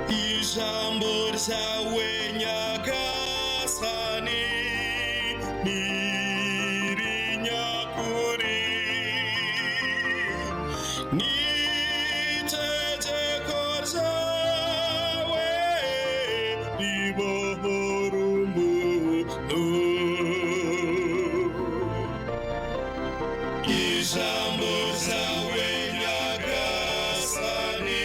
ijambo ryawe nyagasani nirinyakuri n'itegeko ryawe ribohora umuntu ijambo ryawe nyagasani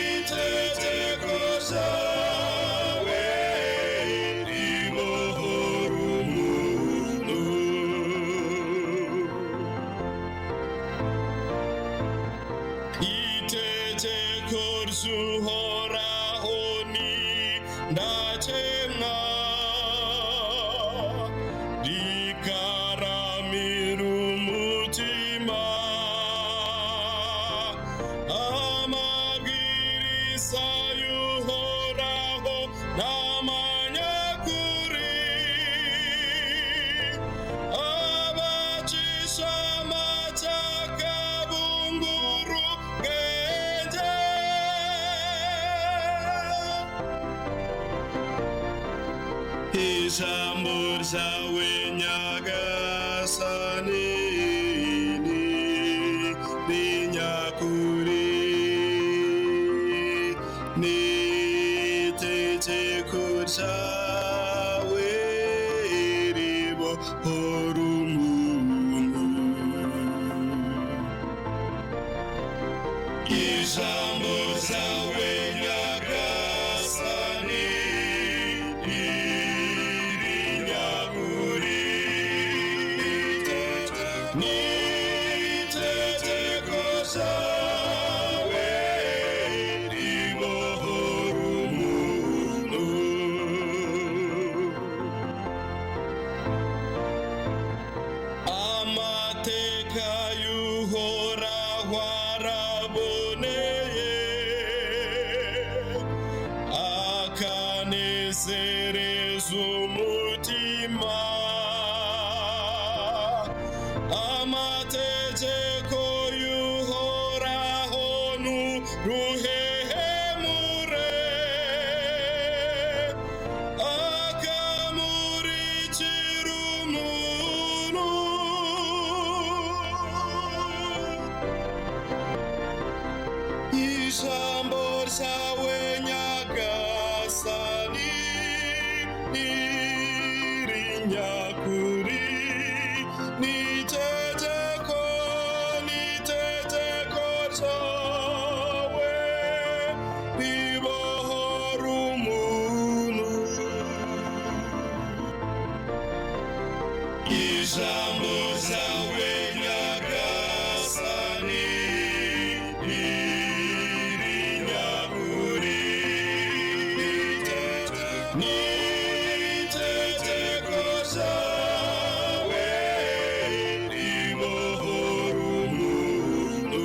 n'itegeko ryawe ribohora umuntu itegeko ry'uhoraho ni ndakemwa rikaramira umutima amabwiriza y'uhoraho n'amanyakuri abacisha amateka bungura ubwenge ijambo ryawe nyagasani n'inyakuri n'itegeko ryawe ribohora umuntu ijambo ryawe nyagasani n'inyakuri n'itegeko ryawe ribohora umuntu amateka y'uhoraho araboneye akanezereza umutima amategeko y'uhoraho n'uruhehemure akamurikira umuntu ijambo ryawe nyagasani nirinyakuri n'itegeko ryawe ribohora umuntu ijambo ryawe nyagasani nirinyakuri n'itegeko ryawe ribohora umuntu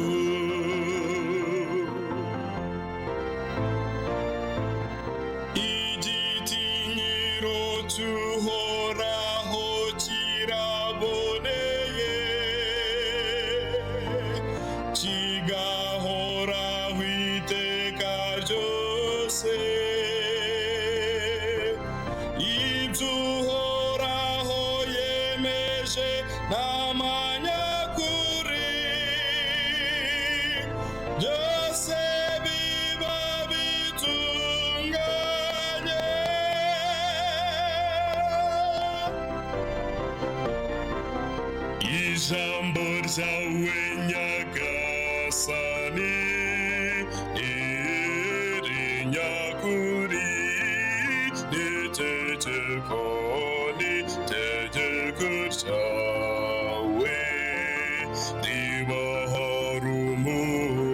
igitinyiro cy'uhoraho kiraboneye kigahoraho iteka ryose iby'uhoraho yemeje n'amanyakuri byose biba bitunganye ijambo ryawe nyagasani nirinyakuri n'itegeko ryawe ribohora umuntu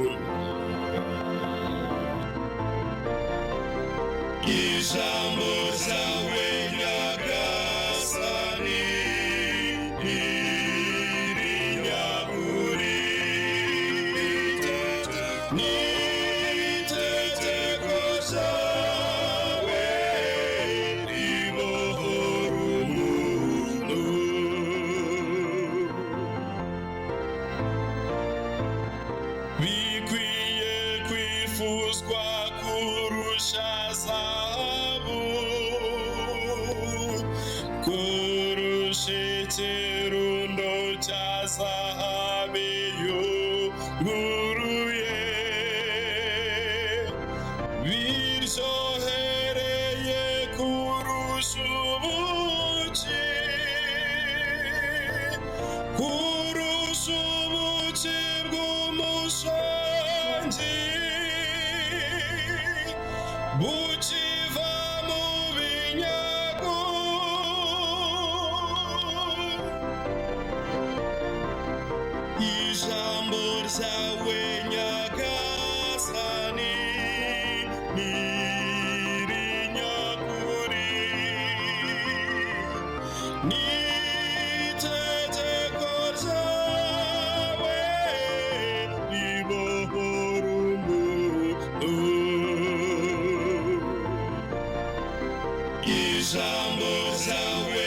ijambo ryawe nyagasani ubuki kurusha ubuki bw'umushongi bukiva mu binyago. Ijambo ryawe nyagasani ni irinyakuri, ni itegeko ryawe ribohora umuntu. Ijambo ryawe